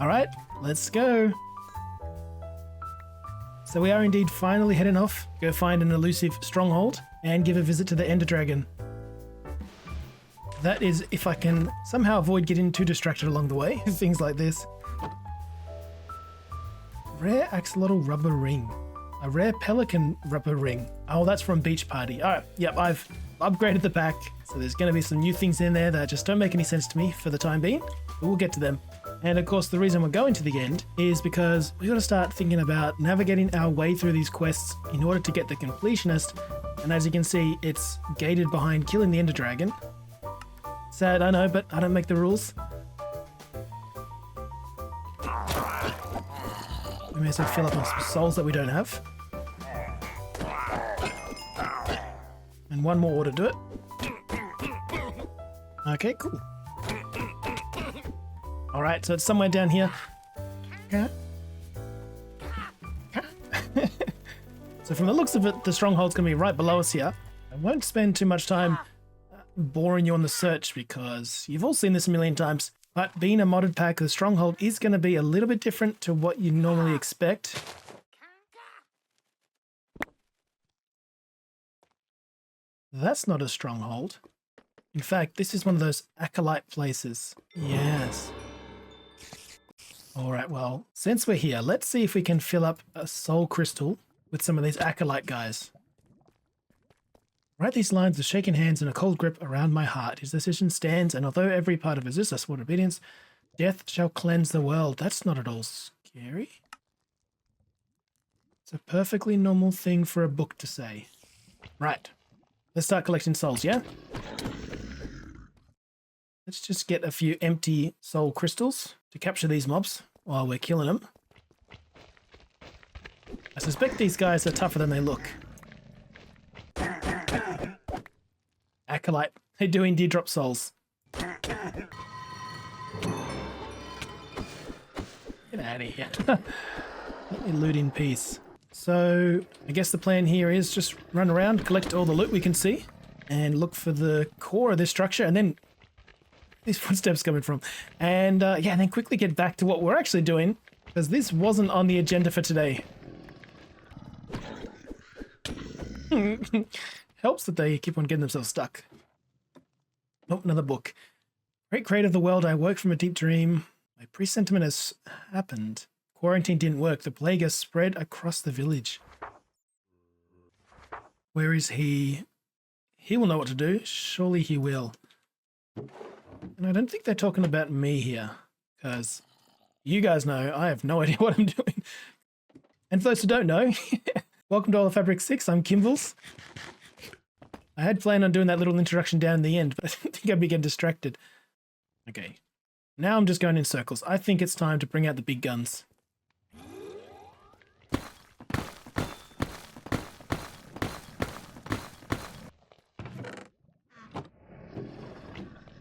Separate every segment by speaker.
Speaker 1: All right, let's go. So we are indeed finally heading off. Go find an elusive stronghold and give a visit to the Ender Dragon. That is if I can somehow avoid getting too distracted along the way. Things like this. Rare axolotl rubber ring. A rare pelican rubber ring. Oh, that's from Beach Party. All right, yep, I've upgraded the pack. So there's going to be some new things in there that just don't make any sense to me for the time being. But we'll get to them. And of course, the reason we're going to the end is because we got to start thinking about navigating our way through these quests in order to get the Completionist. And as you can see, it's gated behind killing the Ender Dragon. Sad, I know, but I don't make the rules. We may as well fill up on some souls that we don't have. And one more to do it. Okay, cool. Alright, so it's somewhere down here. So from the looks of it, the stronghold's going to be right below us here. I won't spend too much time boring you on the search because you've all seen this a million times. But being a modded pack, the stronghold is going to be a little bit different to what you normally expect. That's not a stronghold. In fact, this is one of those acolyte places. Yes. Alright, well, since we're here, let's see if we can fill up a soul crystal with some of these acolyte guys. Write these lines with shaking hands and a cold grip around my heart. His decision stands, and although every part of us is a sword of obedience, death shall cleanse the world. That's not at all scary. It's a perfectly normal thing for a book to say. Right. Let's start collecting souls, yeah? Let's just get a few empty soul crystals to capture these mobs while we're killing them. I suspect these guys are tougher than they look. Acolyte. They do indeed drop souls. Get out of here. Let me loot in peace. So, I guess the plan here is just run around, collect all the loot we can see, and look for the core of this structure, and then these footsteps coming from. And yeah, and then quickly get back to what we're actually doing, because this wasn't on the agenda for today. Helps that they keep on getting themselves stuck. Nope, another book. Great creator of the world, I woke from a deep dream. My presentiment has happened. Quarantine didn't work. The plague has spread across the village. Where is he? He will know what to do. Surely he will. And I don't think they're talking about me here, because you guys know I have no idea what I'm doing. And for those who don't know, welcome to All of Fabric 6. I'm Kmbles. I had planned on doing that little introduction down in the end, but I think I'd be getting distracted. Okay. Now I'm just going in circles. I think it's time to bring out the big guns.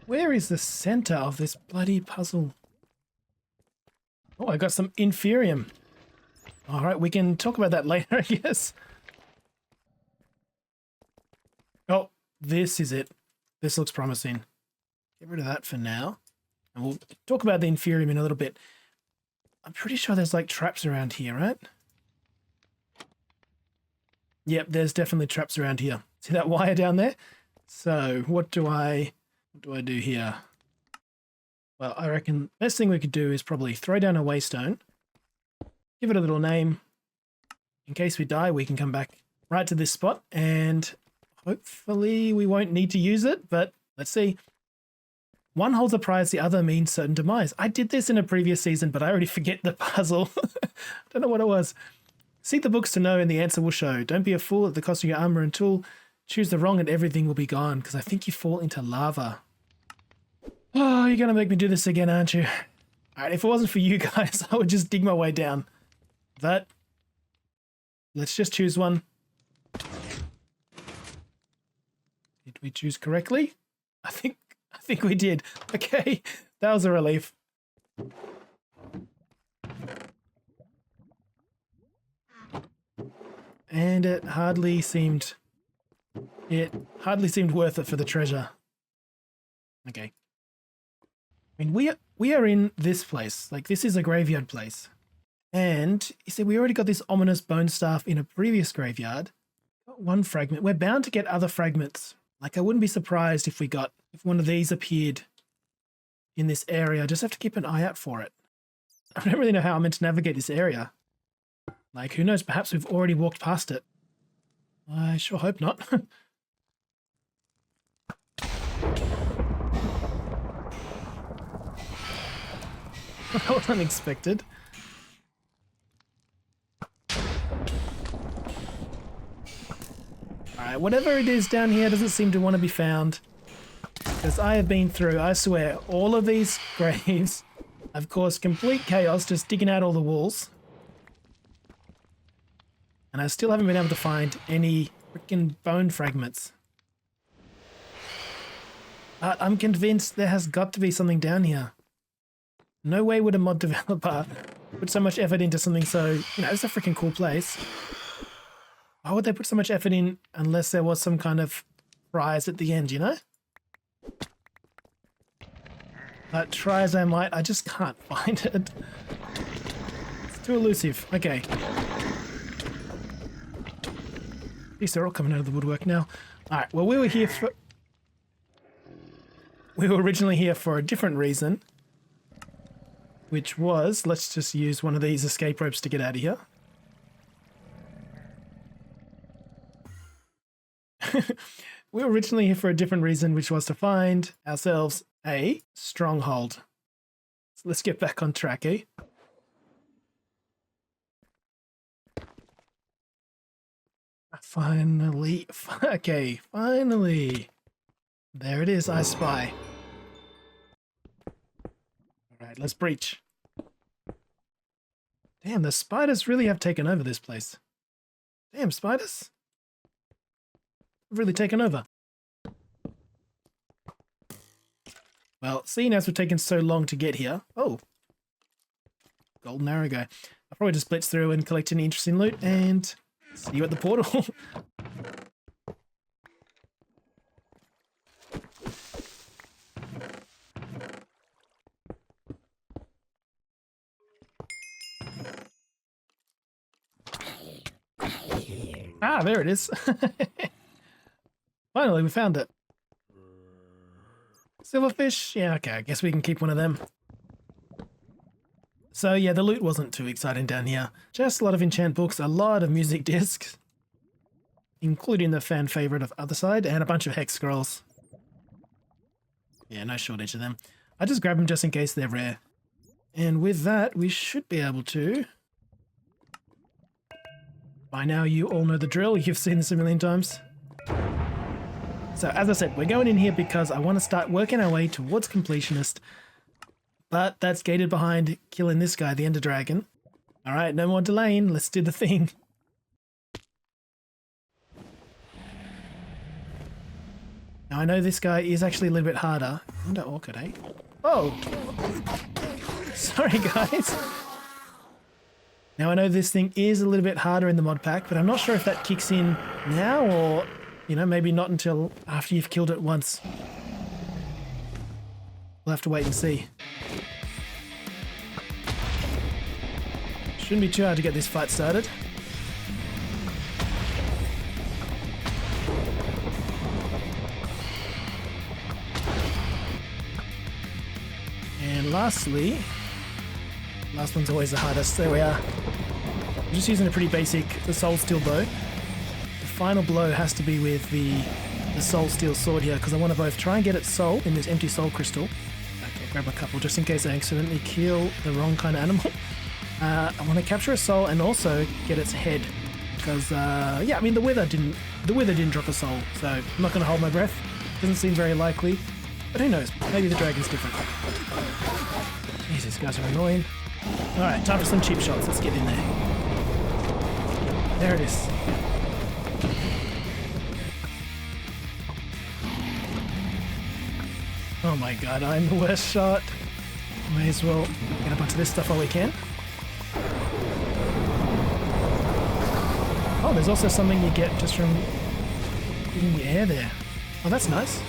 Speaker 1: Where is the center of this bloody puzzle? Oh, I got some inferium. All right, we can talk about that later, I guess. Oh, this is it. This looks promising. Get rid of that for now. And we'll talk about the inferium in a little bit. I'm pretty sure there's like traps around here, right? Yep, there's definitely traps around here. See that wire down there? So what do I do here? Well, I reckon best thing we could do is probably throw down a waystone, give it a little name. In case we die, we can come back right to this spot, and hopefully we won't need to use it, but let's see. One holds a prize, the other means certain demise. I did this in a previous season, but I already forget the puzzle. Don't know what it was. Seek the books to know and the answer will show. Don't be a fool at the cost of your armor and tool. Choose the wrong and everything will be gone, because I think you fall into lava. Oh, you're going to make me do this again, aren't you? Alright, if it wasn't for you guys, I would just dig my way down. But let's just choose one. Did we choose correctly? I think we did. Okay, that was a relief. And it hardly seemed worth it for the treasure. Okay. I mean, we are in this place. Like, this is a graveyard place. And you see, we already got this ominous bone staff in a previous graveyard. Got one fragment. We're bound to get other fragments. Like, I wouldn't be surprised if one of these appeared in this area. I just have to keep an eye out for it. I don't really know how I'm meant to navigate this area. Like, who knows? Perhaps we've already walked past it. I sure hope not. That was unexpected. Alright, whatever it is down here doesn't seem to want to be found. Because I have been through, I swear, all of these graves. I've caused complete chaos just digging out all the walls. And I still haven't been able to find any freaking bone fragments. But I'm convinced there has got to be something down here. No way would a mod developer put so much effort into something so, it's a freaking cool place. Why would they put so much effort in unless there was some kind of prize at the end, But try as I might, I just can't find it. It's too elusive. Okay. At least they're all coming out of the woodwork now. Alright, well, we were originally here for a different reason. Which was, let's just use one of these escape ropes to get out of here. We were originally here for a different reason, which was to find ourselves a stronghold. So let's get back on track, eh? Finally. Okay, finally. There it is, I spy. Alright, let's breach. Damn, the spiders really have taken over this place. Damn, spiders. Really taken over. Well, seeing as we've taken so long to get here... Oh. Golden arrow guy. I'll probably just blitz through and collect any interesting loot and see you at the portal. Ah, there it is. Finally, we found it. Silverfish? Yeah, okay, I guess we can keep one of them. So yeah, the loot wasn't too exciting down here. Just a lot of enchant books, a lot of music discs, including the fan favorite of Other Side, and a bunch of hex scrolls. Yeah, no shortage of them. I just grab them just in case they're rare. And with that, we should be able to... By now, you all know the drill. You've seen this a million times. So, as I said, we're going in here because I want to start working our way towards Completionist. But that's gated behind killing this guy, the Ender Dragon. Alright, no more delaying. Let's do the thing. Now, I know this guy is actually a little bit harder. I wonder Orchid, eh? Oh! Sorry, guys. Now, I know this thing is a little bit harder in the mod pack, but I'm not sure if that kicks in now or, maybe not until after you've killed it once. We'll have to wait and see. Shouldn't be too hard to get this fight started. And lastly, last one's always the hardest. There we are. I'm just using a pretty basic, the Soul Steel bow. The final blow has to be with the Soul Steel sword here, because I want to both try and get its soul in this empty soul crystal. Okay, grab a couple just in case I accidentally kill the wrong kind of animal. I want to capture a soul and also get its head, because yeah, I mean the wither didn't drop a soul, so I'm not going to hold my breath. Doesn't seem very likely, but who knows? Maybe the dragon's different. Jeez, these guys are annoying. All right, time for some cheap shots. Let's get in there. There it is. Oh my god, I'm the worst shot. May as well get a bunch of this stuff while we can. Oh, there's also something you get just from getting the air there. Oh, that's nice.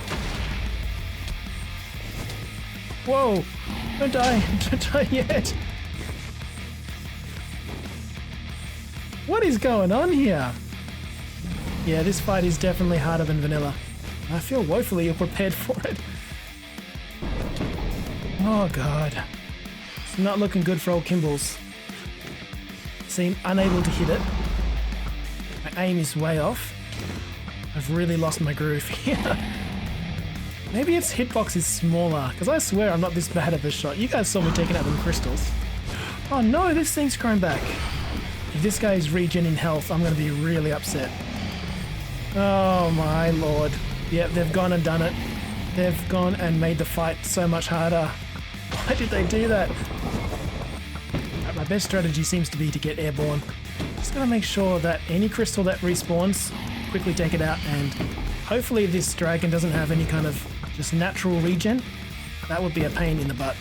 Speaker 1: Whoa! Don't die! Don't die yet! What is going on here? Yeah, this fight is definitely harder than vanilla. I feel woefully ill-prepared for it. Oh god. It's not looking good for old kmbles. Seem unable to hit it. My aim is way off. I've really lost my groove here. Maybe its hitbox is smaller, because I swear I'm not this bad at this shot. You guys saw me taking out them crystals. Oh no, this thing's grown back. If this guy is regening health, I'm going to be really upset. Oh my lord. Yep, they've gone and done it. They've gone and made the fight so much harder. Why did they do that? My best strategy seems to be to get airborne. Just gotta make sure that any crystal that respawns, quickly take it out, and hopefully this dragon doesn't have any kind of just natural regen. That would be a pain in the butt.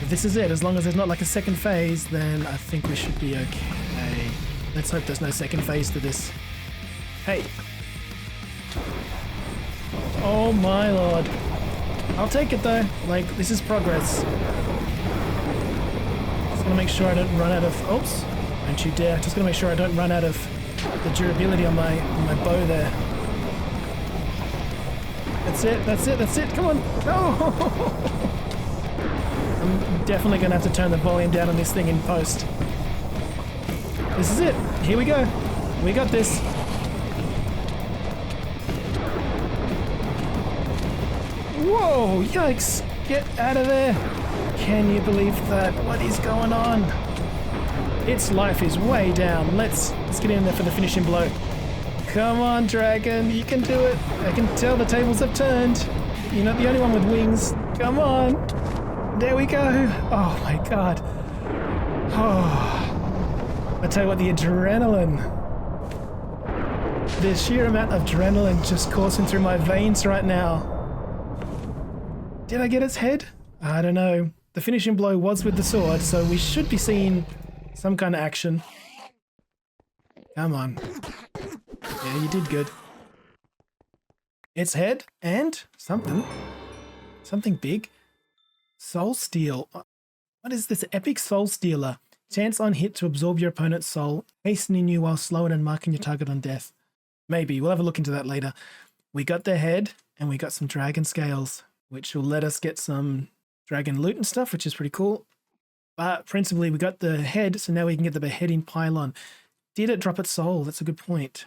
Speaker 1: If this is it, as long as there's not like a second phase, then I think we should be okay. Let's hope there's no second phase to this. Hey. Oh my lord. I'll take it though. Like, this is progress. Just gonna make sure I don't run out of... Oops. Don't you dare. Just gonna make sure I don't run out of the durability on my bow there. That's it. That's it. That's it. Come on. No! I'm definitely gonna have to turn the volume down on this thing in post. This is it. Here we go. We got this. Whoa, yikes. Get out of there. Can you believe that? What is going on? Its life is way down. Let's get in there for the finishing blow. Come on, dragon. You can do it. I can tell the tables have turned. You're not the only one with wings. Come on. There we go. Oh my god. Oh. I tell you what, the adrenaline. The sheer amount of adrenaline just coursing through my veins right now. Did I get its head? I don't know. The finishing blow was with the sword, so we should be seeing some kind of action. Come on. Yeah, you did good. Its head and something. Something big. Soul Steal. What is this? Epic Soul Stealer. Chance on hit to absorb your opponent's soul, hastening you while slowing and marking your target on death. Maybe. We'll have a look into that later. We got their head and we got some dragon scales, which will let us get some dragon loot and stuff, which is pretty cool. But principally, we got the head, so now we can get the beheading pylon. Did it drop its soul? That's a good point.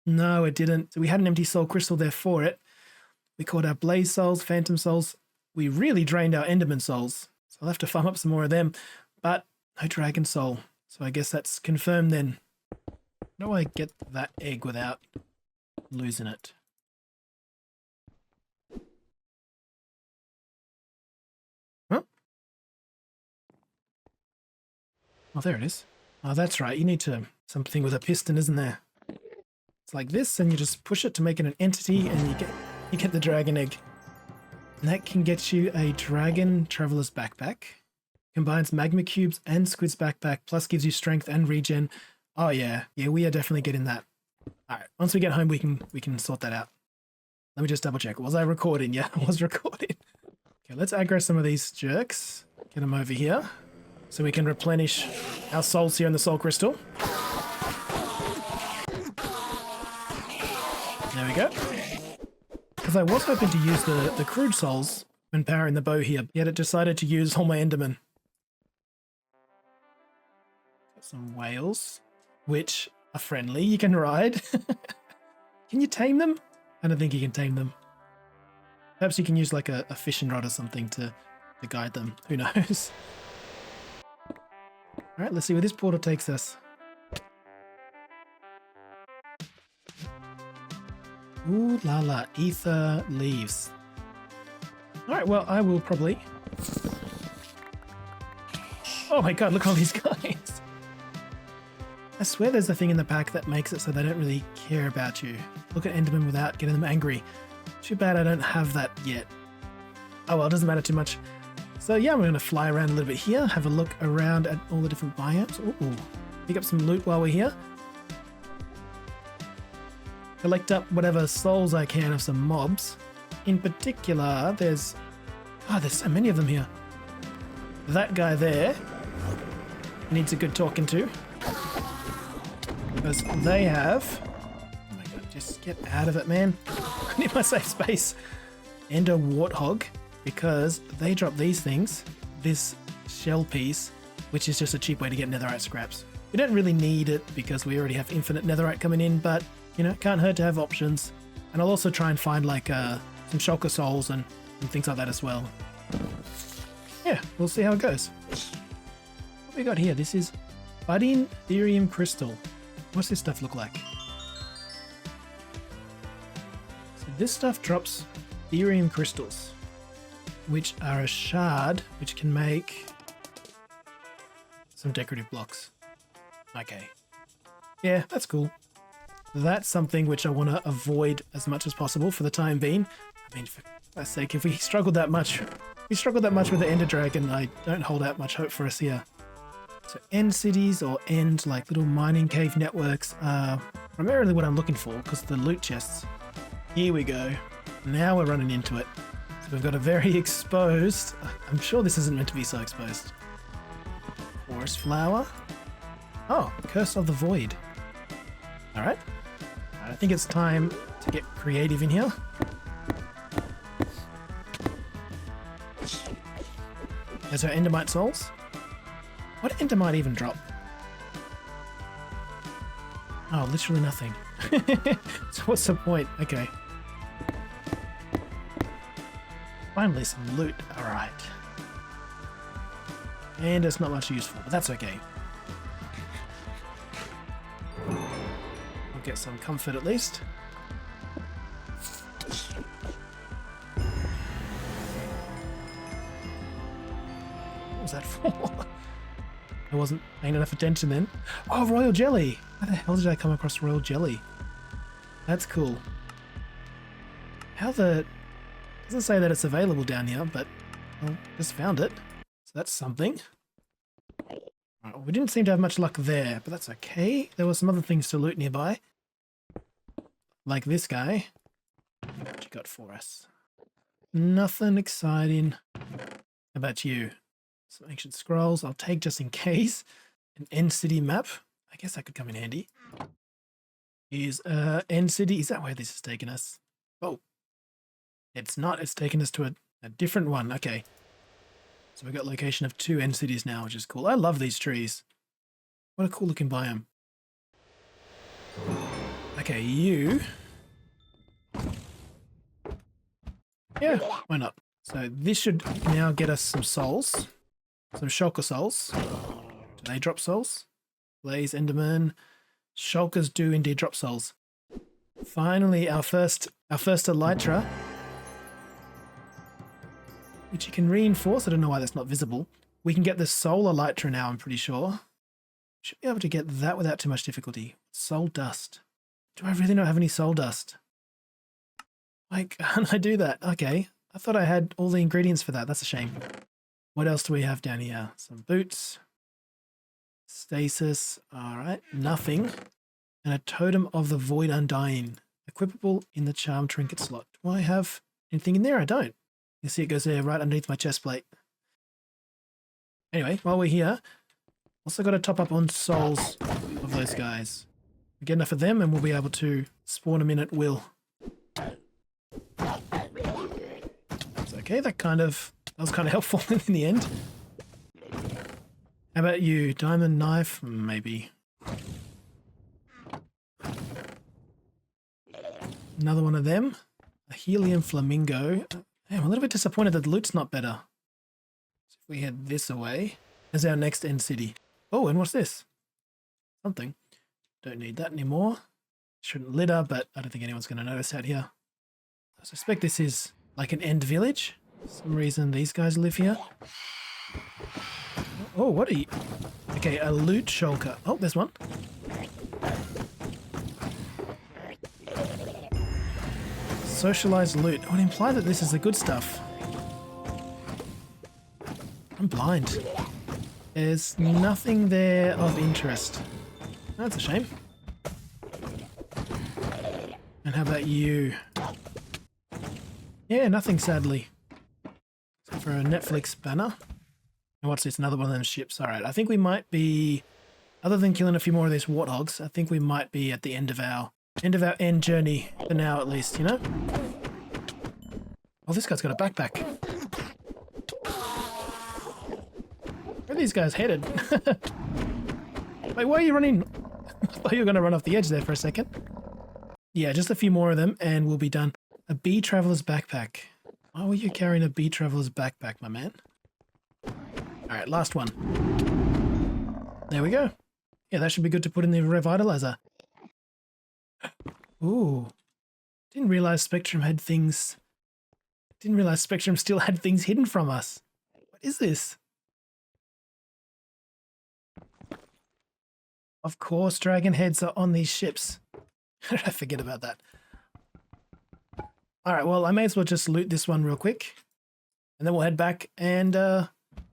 Speaker 1: No, it didn't. So we had an empty soul crystal there for it. We caught our blaze souls, phantom souls. We really drained our enderman souls. So I'll have to farm up some more of them. But no dragon soul. So I guess that's confirmed then. How do I get that egg without losing it? Huh? Oh, there it is. Oh, that's right. You need to... something with a piston, isn't there? It's like this, and you just push it to make it an entity, and you get the dragon egg. And that can get you a dragon traveler's backpack. Combines magma cubes and squid's backpack, plus gives you strength and regen. Oh yeah, we are definitely getting that. All right, once we get home, we can sort that out. Let me just double check. Was I recording? Yeah, I was recording. Okay, let's aggro some of these jerks. Get them over here, so we can replenish our souls here in the soul crystal. There we go. Because I was hoping to use the crude souls when powering the bow here, yet it decided to use all my endermen. Got some whales, which are friendly. You can ride. Can you tame them? I don't think you can tame them. Perhaps you can use like a fishing rod or something to guide them. Who knows? Alright, let's see where this portal takes us. Ooh la la, ether leaves. Alright, well, I will probably... Oh my god, look at all these guys! I swear there's a thing in the pack that makes it so they don't really care about you. Look at Enderman without getting them angry. Too bad I don't have that yet. Oh well, it doesn't matter too much. So yeah, we're going to fly around a little bit here, have a look around at all the different biomes. Ooh, pick up some loot while we're here. Collect up whatever souls I can of some mobs. in particular, there's so many of them here. That guy there needs a good talking to. Because they have... Oh my god, just get out of it, man. I need my safe space. And a warthog, because they drop these things. This shell piece, which is just a cheap way to get netherite scraps. We don't really need it because we already have infinite netherite coming in, but, you know, it can't hurt to have options. And I'll also try and find, like, some shulker souls and things like that as well. Yeah, we'll see how it goes. What we got here? This is budding therium crystal. What's this stuff look like? So this stuff drops therium crystals, which are a shard which can make some decorative blocks. Okay. Yeah, that's cool. That's something which I want to avoid as much as possible for the time being. I mean, for God's sake, if we struggled that much with the Ender Dragon, I don't hold out much hope for us here. So end cities or end like little mining cave networks are primarily what I'm looking for because the loot chests. Here we go. Now we're running into it. So we've got a very exposed... I'm sure this isn't meant to be so exposed. Forest flower. Oh, Curse of the Void. Alright. I think it's time to get creative in here. There's our Endermite souls. What did Endermite even drop? Oh, literally nothing. So what's the point? Okay. Finally some loot. Alright. And it's not much useful, but that's okay. I'll get some comfort at least. What was that for? I wasn't paying enough attention then. Oh, royal jelly! How the hell did I come across royal jelly? That's cool. How the... Doesn't say that it's available down here, but well, just found it. So that's something. Right, we didn't seem to have much luck there, but that's okay. There were some other things to loot nearby. Like this guy. What you got for us? Nothing exciting. How about you? Some ancient scrolls I'll take just in case. An end city map. I guess that could come in handy. Is end city. Is that where this is taking us? Oh. It's not. It's taking us to a different one. Okay. So we've got location of 2 end cities now, which is cool. I love these trees. What a cool looking biome. Okay, you. Yeah, why not? So this should now get us some souls. Some shulker souls. Do they drop souls? Blaze, Enderman. Shulkers do indeed drop souls. Finally, our first elytra. Which you can reinforce. I don't know why that's not visible. We can get the soul elytra now, I'm pretty sure. Should be able to get that without too much difficulty. Soul dust. Do I really not have any soul dust? Why can't I do that? Okay. I thought I had all the ingredients for that. That's a shame. What else do we have down here? Some boots. Stasis. Alright. Nothing. And a totem of the void undying. Equipable in the charm trinket slot. Do I have anything in there? I don't. You see it goes there right underneath my chest plate. Anyway, while we're here, also got to top up on souls of those guys. We get enough of them and we'll be able to spawn them in at will. That's okay, that was kind of helpful in the end. How about you? Diamond knife? Maybe. Another one of them. A helium flamingo. I'm a little bit disappointed that the loot's not better. So if we head this away, there's our next end city. Oh, and what's this? Something. Don't need that anymore. Shouldn't litter, but I don't think anyone's going to notice out here. I suspect this is like an end village. For some reason these guys live here. Oh, what are you? Okay, a loot shulker. Oh, there's one. Socialized loot. It would imply that this is the good stuff. I'm blind. There's nothing there of interest. That's a shame. And how about you? Yeah, nothing sadly. Except for a Netflix banner. And what's this? Another one of them ships. All right, I think we might be, other than killing a few more of these warthogs, I think we might be at the end of our end journey for now, at least. You know. Oh, this guy's got a backpack. Where are these guys headed? Wait, why are you running? I thought you were going to run off the edge there for a second. Yeah, just a few more of them and we'll be done. A bee traveler's backpack. Why were you carrying a bee traveler's backpack, my man? Alright, last one. There we go. Yeah, that should be good to put in the revitalizer. Ooh. Didn't realize Spectrum had things... Didn't realize Spectrum still had things hidden from us. What is this? Of course, dragon heads are on these ships. How did I forget about that? Alright, well, I may as well just loot this one real quick. And then we'll head back and,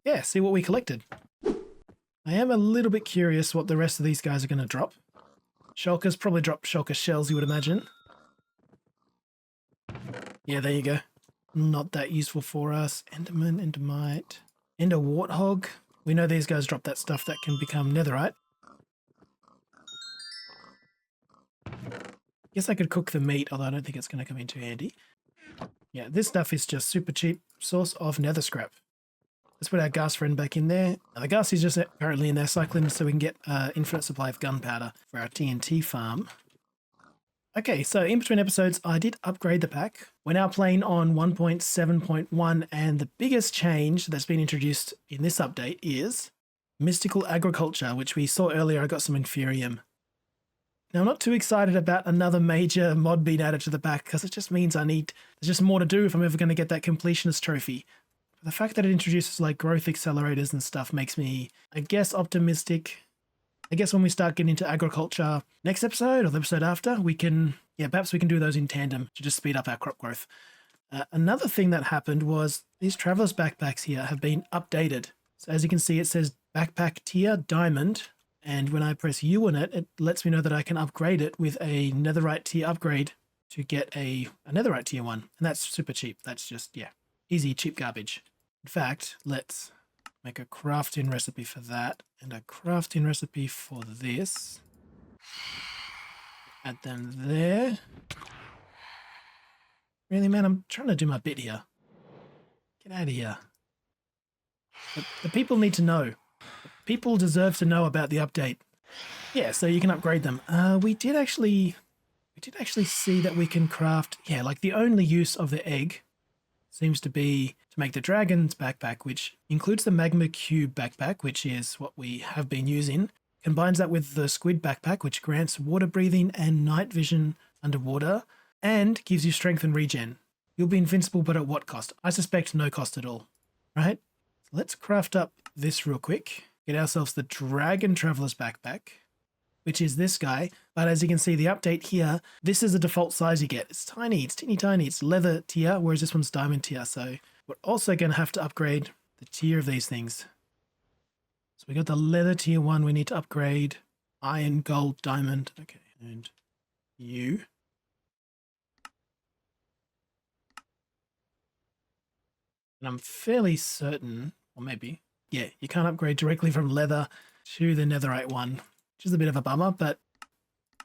Speaker 1: yeah, see what we collected. I am a little bit curious what the rest of these guys are going to drop. Shulkers probably drop shulker shells, you would imagine. Yeah, there you go. Not that useful for us. Enderman, Endermite, Ender Warthog. We know these guys drop that stuff that can become netherite. Guess I could cook the meat, although I don't think it's going to come in too handy. Yeah, this stuff is just super cheap source of nether scrap. Let's put our gas friend back in there. Now, the gas is just currently in there cycling so we can get infinite supply of gunpowder for our TNT farm. Okay, so in between episodes, I did upgrade the pack. We're now playing on 1.7.1, and the biggest change that's been introduced in this update is Mystical Agriculture, which we saw earlier. I got some Inferium. Now, I'm not too excited about another major mod being added to the pack because it just means there's just more to do if I'm ever going to get that Completionist trophy. But the fact that it introduces like growth accelerators and stuff makes me, I guess, optimistic. I guess when we start getting into agriculture next episode or the episode after, we can, yeah, perhaps we can do those in tandem to just speed up our crop growth. Another thing that happened was these traveler's backpacks here have been updated. So as you can see, it says backpack tier diamond. And when I press U on it, it lets me know that I can upgrade it with a netherite tier upgrade to get a netherite tier one. And that's super cheap. That's just, yeah, easy, cheap garbage. In fact, let's make a crafting recipe for that and a crafting recipe for this. Add them there. Really, man, I'm trying to do my bit here. Get out of here. The people need to know. People deserve to know about the update. Yeah, so you can upgrade them. We did actually see that we can craft, yeah, like the only use of the egg seems to be to make the dragon's backpack, which includes the magma cube backpack, which is what we have been using. Combines that with the squid backpack, which grants water breathing and night vision underwater, and gives you strength and regen. You'll be invincible, but at what cost? I suspect no cost at all, right? Let's craft up this real quick. Get ourselves the Dragon Traveler's Backpack, which is this guy. But as you can see, the update here, this is the default size you get. It's tiny, it's teeny tiny, it's leather tier, whereas this one's diamond tier. So we're also going to have to upgrade the tier of these things. So we got the leather tier one, we need to upgrade iron, gold, diamond. Okay, and you. And I'm fairly certain, or maybe, yeah, you can't upgrade directly from leather to the netherite one, which is a bit of a bummer, but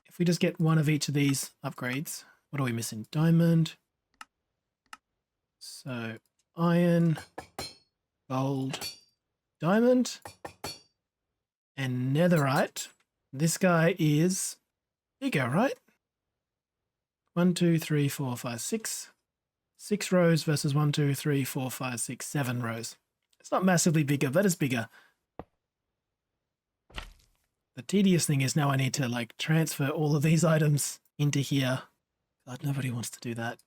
Speaker 1: if we just get one of each of these upgrades, what are we missing? Diamond. So iron, gold, diamond, and netherite. This guy is bigger, right? 1, 2, 3, 4, 5, 6. 6 rows versus 1, 2, 3, 4, 5, 6, 7 rows. It's not massively bigger, but it's bigger. The tedious thing is now I need to like transfer all of these items into here. God, nobody wants to do that.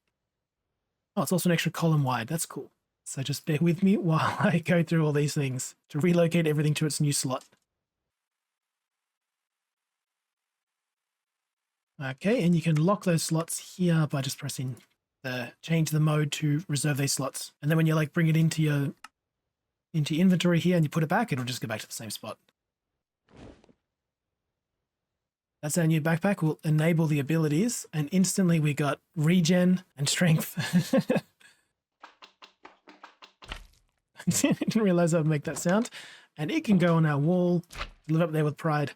Speaker 1: Oh, it's also an extra column wide. That's cool. So just bear with me while I go through all these things to relocate everything to its new slot. Okay, and you can lock those slots here by just pressing change the mode to reserve these slots. And then when you like bring it into your inventory here and you put it back, it'll just go back to the same spot. That's our new backpack. We'll enable the abilities and instantly we got regen and strength. Didn't realize I would make that sound. And it can go on our wall. Live up there with pride.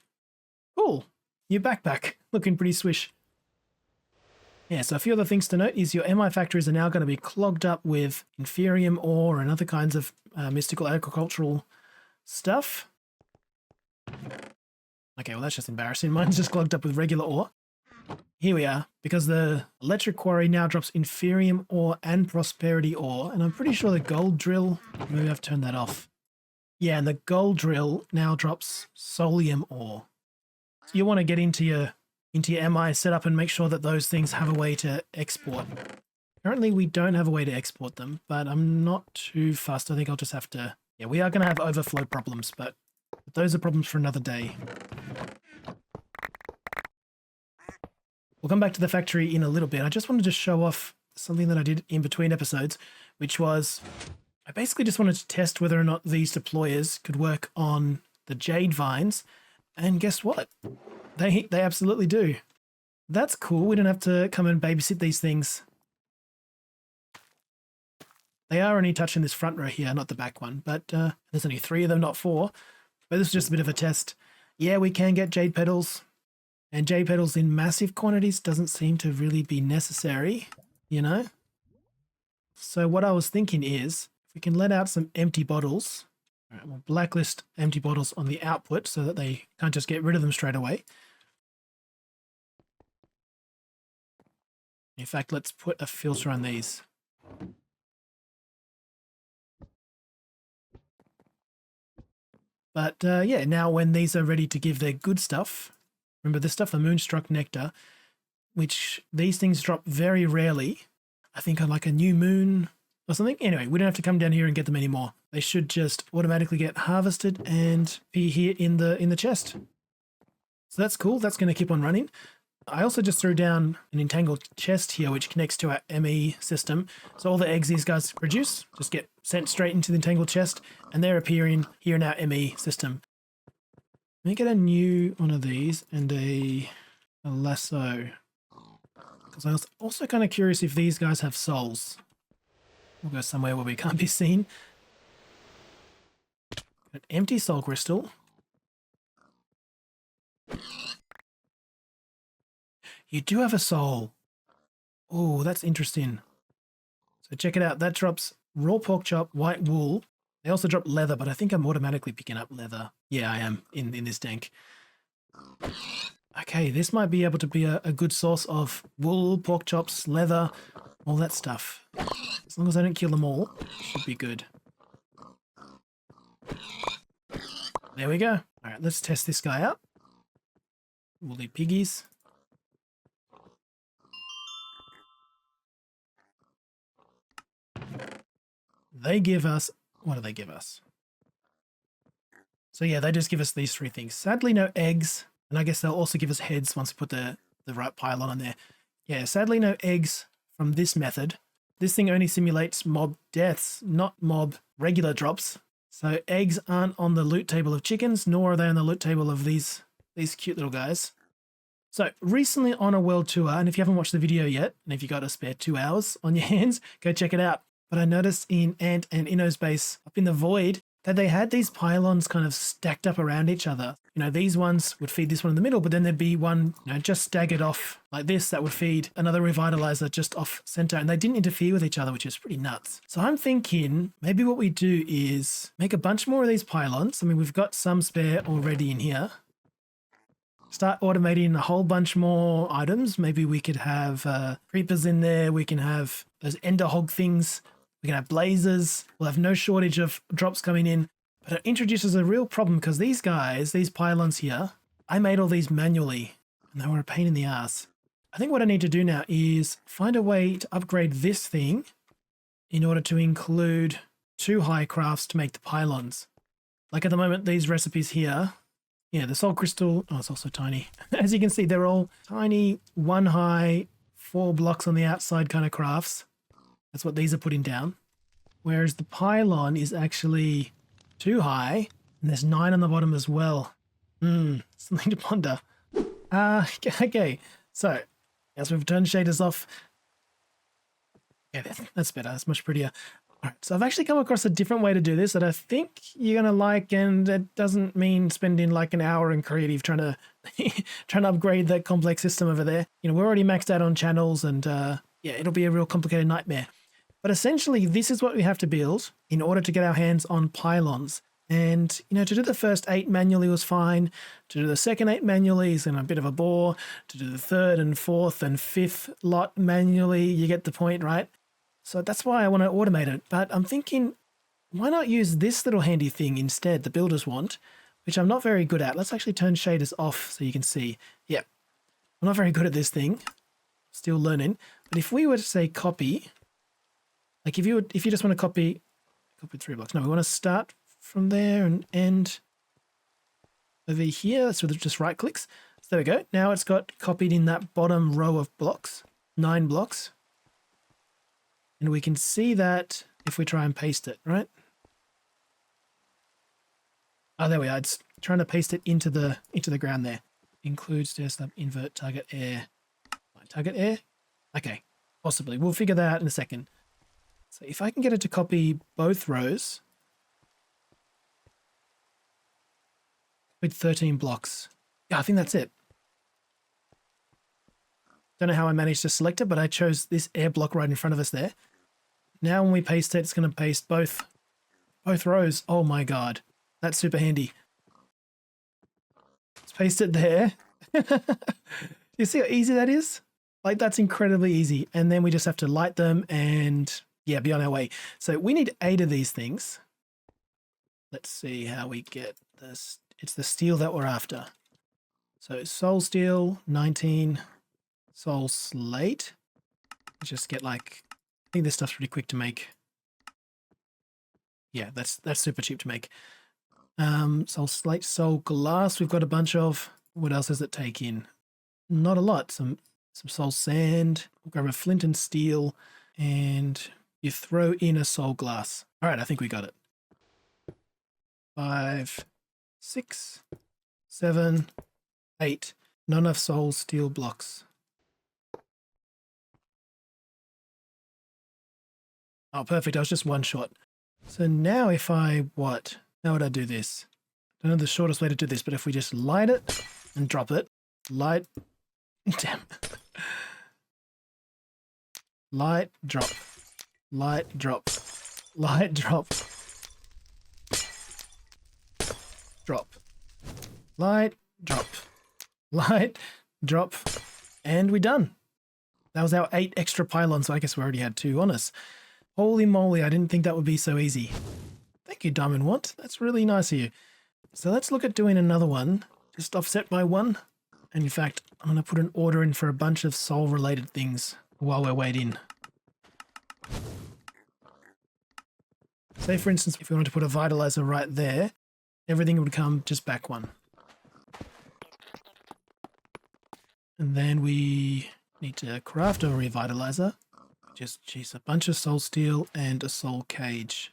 Speaker 1: Cool. Your backpack. Looking pretty swish. Yeah, so a few other things to note is your MI factories are now going to be clogged up with inferium ore and other kinds of mystical agricultural stuff. Okay, well that's just embarrassing. Mine's just clogged up with regular ore. Here we are, because the electric quarry now drops inferium ore and prosperity ore, and I'm pretty sure the gold drill, maybe I've turned that off. Yeah, and the gold drill now drops solium ore. So you want to get into your MI setup and make sure that those things have a way to export. Currently we don't have a way to export them, but I'm not too fussed. I think I'll just have to, yeah, we are going to have overflow problems, but those are problems for another day. We'll come back to the factory in a little bit. I just wanted to show off something that I did in between episodes, which was I basically just wanted to test whether or not these deployers could work on the jade vines. And guess what? They absolutely do. That's cool. We don't have to come and babysit these things. They are only touching this front row here, not the back one. But there's only 3 of them, not 4. But this is just a bit of a test. Yeah, we can get jade petals. And jade petals in massive quantities doesn't seem to really be necessary, you know? So what I was thinking is, if we can let out some empty bottles, all right, we'll blacklist empty bottles on the output so that they can't just get rid of them straight away. In fact, let's put a filter on these. But yeah, now when these are ready to give their good stuff, remember this stuff, the Moonstruck Nectar, which these things drop very rarely. I think on like a new moon or something. Anyway, we don't have to come down here and get them anymore. They should just automatically get harvested and be here in the chest. So that's cool. That's going to keep on running. I also just threw down an entangled chest here, which connects to our ME system. So all the eggs these guys produce just get sent straight into the entangled chest, and they're appearing here in our ME system. Let me get a new one of these and a lasso. Because I was also kind of curious if these guys have souls. We'll go somewhere where we can't be seen. An empty soul crystal. You do have a soul. Oh, that's interesting. So check it out. That drops raw pork chop, white wool. They also drop leather, but I think I'm automatically picking up leather. Yeah, I am in this dank. Okay, this might be able to be a good source of wool, pork chops, leather, all that stuff. As long as I don't kill them all, should be good. There we go. All right, let's test this guy out. Woolly piggies. They give us, what do they give us? So yeah, they just give us these 3 things. Sadly, no eggs. And I guess they'll also give us heads once we put the right pylon on there. Yeah, sadly, no eggs from this method. This thing only simulates mob deaths, not mob regular drops. So eggs aren't on the loot table of chickens, nor are they on the loot table of these cute little guys. So recently on a world tour, and if you haven't watched the video yet, and if you got a spare 2 hours on your hands, go check it out. But I noticed in Ant and Inno's base up in the void that they had these pylons kind of stacked up around each other. You know, these ones would feed this one in the middle, but then there'd be one, you know, just staggered off like this that would feed another revitalizer just off center, and they didn't interfere with each other, which is pretty nuts. So I'm thinking maybe what we do is make a bunch more of these pylons. I mean, we've got some spare already in here. Start automating a whole bunch more items. Maybe we could have creepers in there. We can have those ender hog things. We can have blazers. We'll have no shortage of drops coming in. But it introduces a real problem because these guys, these pylons here, I made all these manually and they were a pain in the ass. I think what I need to do now is find a way to upgrade this thing in order to include 2 high crafts to make the pylons. Like at the moment, these recipes here, yeah, the soul crystal, oh, it's also tiny. As you can see, they're all tiny, 1 high, 4 blocks on the outside kind of crafts. That's what these are putting down. Whereas the pylon is actually 2 high, and there's 9 on the bottom as well. Something to ponder. Okay, so as we've turned shaders off, yeah, that's better. That's much prettier. All right, so I've actually come across a different way to do this that I think you're going to like, and it doesn't mean spending like an hour in creative trying to trying to upgrade that complex system over there. You know, we're already maxed out on channels, and yeah, it'll be a real complicated nightmare. But essentially, this is what we have to build in order to get our hands on pylons. And, you know, to do the first 8 manually was fine. To do the second 8 manually is a bit of a bore. To do the third and fourth and fifth lot manually, you get the point, right? So that's why I want to automate it. But I'm thinking, why not use this little handy thing instead, the builders want, which I'm not very good at. Let's actually turn shaders off so you can see. Yeah, I'm not very good at this thing. Still learning. But if we were to say copy, like if you just want to copy 3 blocks. No, we want to start from there and end over here. So just right clicks. So there we go. Now it's got copied in that bottom row of blocks, 9 blocks. And we can see that if we try and paste it, right? Oh, there we are. It's trying to paste it into the ground there. Includes desktop invert target air. Target air? Okay, possibly. We'll figure that out in a second. So if I can get it to copy both rows with 13 blocks. Yeah, I think that's it. Don't know how I managed to select it, but I chose this air block right in front of us there. Now when we paste it, it's going to paste both rows. Oh my god, that's super handy. Let's paste it there. You see how easy that is? Like, that's incredibly easy. And then we just have to light them and, yeah, be on our way. So we need 8 of these things. Let's see how we get this. It's the steel that we're after. So soul steel, 19. Soul slate. Let's just get like, I think this stuff's pretty quick to make. Yeah, that's super cheap to make. Soul slate, soul glass. We've got a bunch of. What else does it take in? Not a lot. Some soul sand. We'll grab a flint and steel, and you throw in a soul glass. All right, I think we got it. 5, 6, 7, 8. Not enough soul steel blocks. Oh, perfect. I was just one short. So now if I, how would I do this? I don't know the shortest way to do this, but if we just light it and drop it, light, damn. Light, drop, light, drop, light, drop, drop, light, drop, light, drop, and we're done. That was our 8 extra pylons, so I guess we already had 2 on us. Holy moly, I didn't think that would be so easy. Thank you, Diamond Want. That's really nice of you. So let's look at doing another one, just offset by 1. And in fact, I'm going to put an order in for a bunch of soul-related things while we're waiting. Say, for instance, if we wanted to put a vitalizer right there, everything would come just back 1. And then we need to craft a revitalizer. Just, geez, a bunch of soul steel and a soul cage.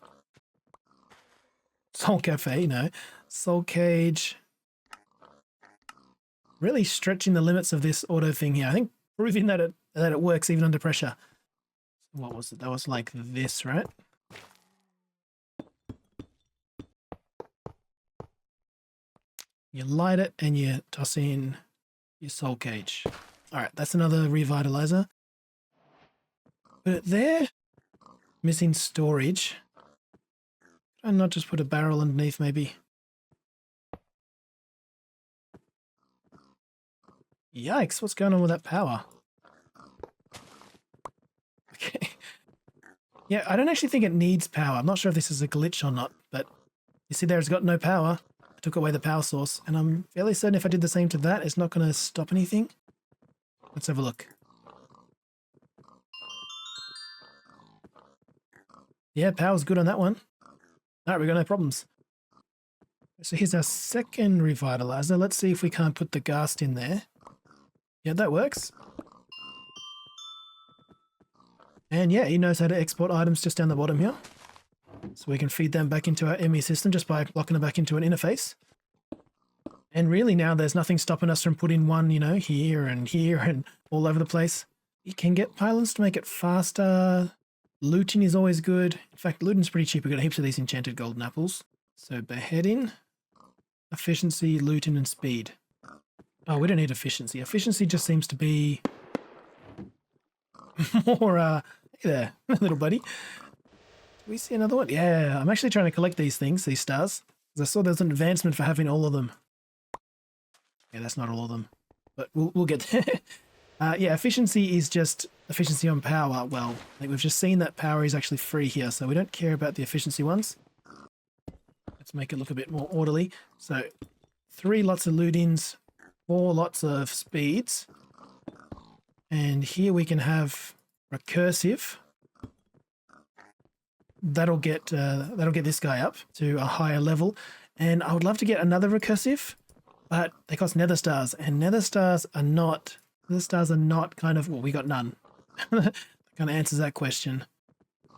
Speaker 1: Soul cafe, no. Soul cage. Really stretching the limits of this auto thing here. I think proving that it works even under pressure. What was it? That was like this, right? You light it and you toss in your soul cage. All right, that's another revitalizer. Put it there. Missing storage. And not just put a barrel underneath, maybe. Yikes, what's going on with that power? Okay. Yeah, I don't actually think it needs power. I'm not sure if this is a glitch or not, but you see there it's got no power. I took away the power source, and I'm fairly certain if I did the same to that, it's not going to stop anything. Let's have a look. Yeah, power's good on that one. All right, we got no problems. So here's our second revitalizer. Let's see if we can't put the ghast in there. Yeah, that works. And yeah, he knows how to export items just down the bottom here. So we can feed them back into our ME system just by locking them back into an interface. And really now there's nothing stopping us from putting one, you know, here and all over the place. You can get pylons to make it faster, Looting is always good. In fact, looting's pretty cheap. We've got heaps of these enchanted golden apples. So beheading, efficiency, looting, and speed. Oh, we don't need efficiency. Efficiency just seems to be more, hey there, little buddy. Do we see another one? Yeah, I'm actually trying to collect these things, these stars. Because I saw there's an advancement for having all of them. Yeah, that's not all of them. But we'll get there. Yeah, efficiency is just efficiency on power. Well, like we've just seen that power is actually free here, so we don't care about the efficiency ones. Let's make it look a bit more orderly. So 3 lots of lootings, 4 lots of speeds. And here we can have recursive. That'll get this guy up to a higher level. And I would love to get another recursive, but they cost nether stars, and nether stars are not kind of, well, we got none. That kind of answers that question.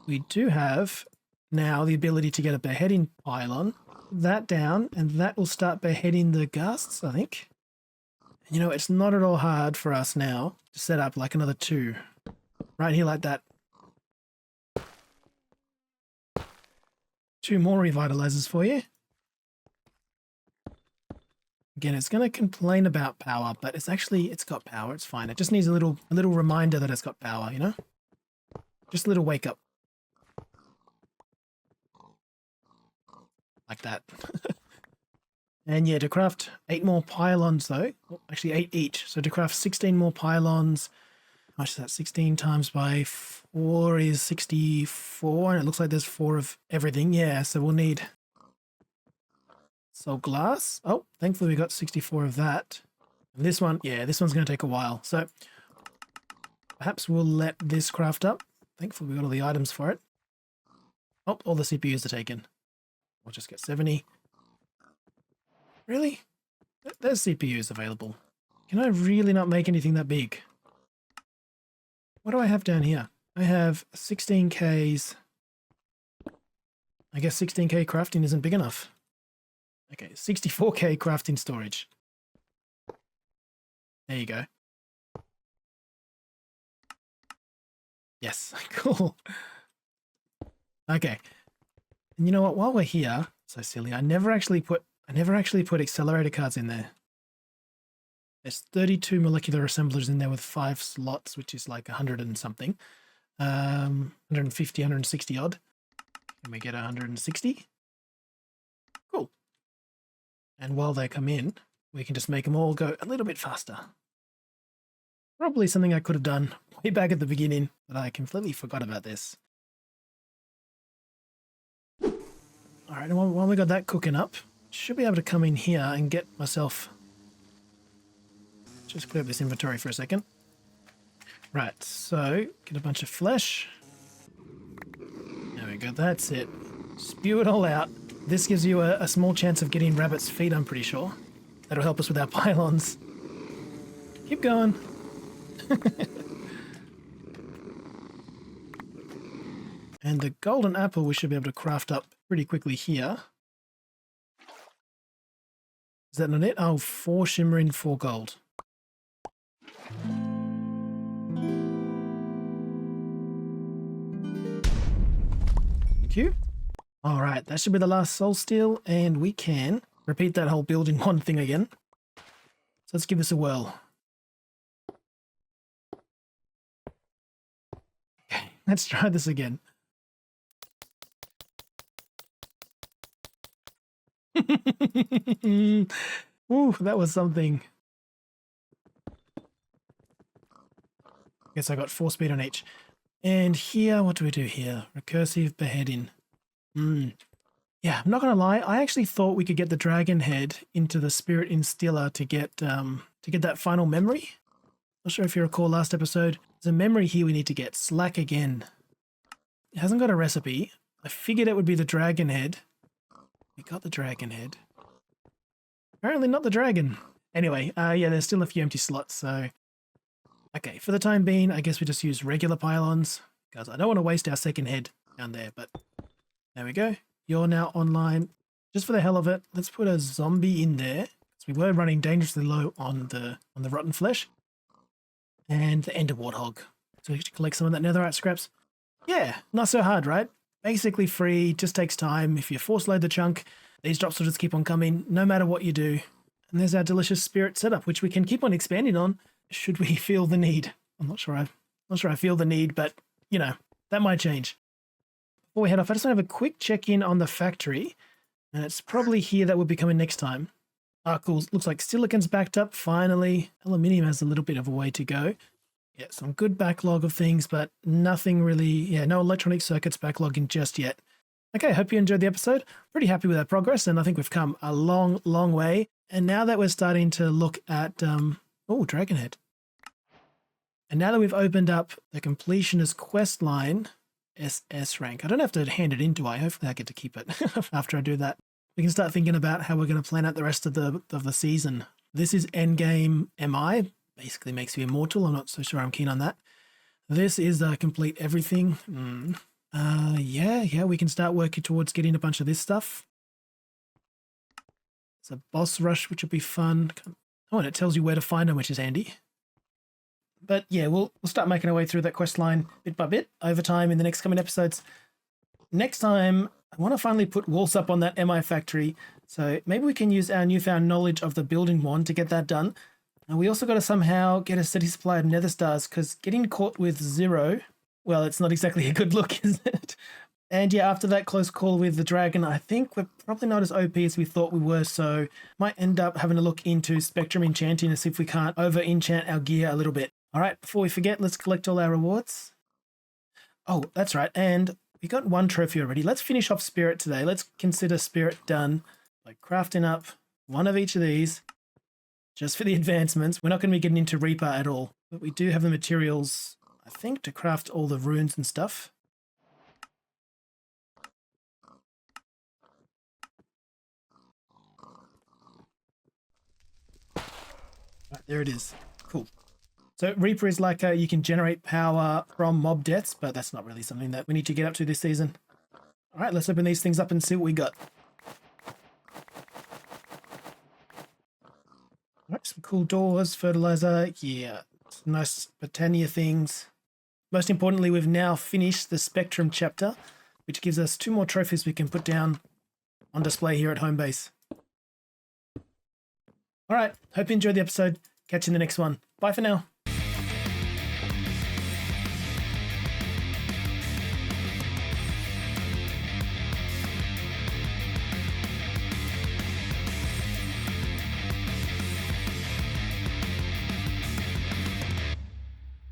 Speaker 1: We do have now the ability to get a beheading pylon. That down, and that will start beheading the ghasts, I think. You know, it's not at all hard for us now to set up like another 2. Right here like that. 2 more revitalizers for you. Again, it's going to complain about power, but it's got power. It's fine. It just needs a little reminder that it's got power, you know? Just a little wake up. Like that. And yeah, to craft 8 more pylons though, actually 8 each. So to craft 16 more pylons, how much is that? 16 times by 4 is 64, and it looks like there's 4 of everything. Yeah, so we'll need soul glass. Oh, thankfully we got 64 of that. And this one, yeah, this one's going to take a while. So perhaps we'll let this craft up. Thankfully we got all the items for it. Oh, all the CPUs are taken. We'll just get 70. Really? There's CPUs available. Can I really not make anything that big? What do I have down here? I have 16Ks. I guess 16K crafting isn't big enough. Okay, 64K crafting storage. There you go. Yes, cool. Okay. And you know what? While we're here, so silly, I never actually put accelerator cards in there. There's 32 molecular assemblers in there with 5 slots, which is like 100 and something. 150, 160 odd. Can we get 160? Cool. And while they come in, we can just make them all go a little bit faster. Probably something I could have done way back at the beginning, but I completely forgot about this. All right, and while we got that cooking up, should be able to come in here and get myself... Just clear up this inventory for a second. Right, so get a bunch of flesh. There we go, that's it. Spew it all out. This gives you a small chance of getting rabbit's feet, I'm pretty sure. That'll help us with our pylons. Keep going. And the golden apple we should be able to craft up pretty quickly here. Is that not it? Oh, 4 shimmering, 4 gold. Thank you. All right, that should be the last soul steel, and we can repeat that whole build in one thing again. So let's give this a whirl. Okay, let's try this again. Ooh, that was something. Guess I got 4 speed on each. And here, what do we do here? Recursive beheading. Yeah, I'm not gonna lie. I actually thought we could get the dragon head into the spirit instiller to get that final memory. Not sure if you recall last episode. There's a memory here we need to get. Slack again. It hasn't got a recipe. I figured it would be the dragon head. We got the dragon head. Apparently not the dragon. Anyway, yeah, there's still a few empty slots, so... Okay, for the time being, I guess we just use regular pylons, because I don't want to waste our second head down there, but... There we go. You're now online. Just for the hell of it, let's put a zombie in there. So we were running dangerously low on the rotten flesh. And the ender warthog. So we have to collect some of that netherite scraps. Yeah, not so hard, right? Basically free, just takes time. If you force load the chunk, these drops will just keep on coming, no matter what you do. And there's our delicious spirit setup, which we can keep on expanding on, should we feel the need. I'm not sure I feel the need, but, you know, that might change. Before we head off, I just want to have a quick check-in on the factory. And it's probably here that will be coming next time. Ah, cool. Looks like silicon's backed up, finally. Aluminium has a little bit of a way to go. Yeah, some good backlog of things, but nothing really, yeah, no electronic circuits backlogging just yet. Okay, hope you enjoyed the episode. Pretty happy with our progress, and I think we've come a long, long way. And now that we're starting to look at, oh, Dragonhead. And now that we've opened up the Completionist quest line, SS rank. I don't have to hand it in, do I? Hopefully I get to keep it after I do that. We can start thinking about how we're going to plan out the rest of the season. This is endgame MI. Basically makes you immortal. I'm not so sure I'm keen on that. This is complete everything. Yeah, we can start working towards getting a bunch of this stuff. It's a boss rush, which will be fun. Oh, and it tells you where to find them, which is handy. But yeah, we'll start making our way through that quest line bit by bit over time in the next coming episodes. Next time, I want to finally put walls up on that MI factory. So maybe we can use our newfound knowledge of the building wand to get that done. And we also got to somehow get a steady supply of nether stars, because getting caught with 0, well, it's not exactly a good look, is it? And yeah, after that close call with the dragon, I think we're probably not as OP as we thought we were, so might end up having to look into Spectrum enchanting to see if we can't over-enchant our gear a little bit. All right, before we forget, let's collect all our rewards. Oh, that's right, and we got 1 trophy already. Let's finish off Spirit today. Let's consider Spirit done by crafting up 1 of each of these. Just for the advancements. We're not going to be getting into Reaper at all, but we do have the materials, I think, to craft all the runes and stuff. Right, there it is. Cool. So Reaper is like you can generate power from mob deaths, but that's not really something that we need to get up to this season. All right, let's open these things up and see what we got. All right, some cool doors, fertilizer, yeah, some nice Botania things. Most importantly, we've now finished the Spectrum chapter, which gives us 2 more trophies we can put down on display here at home base. All right, hope you enjoyed the episode. Catch you in the next one. Bye for now.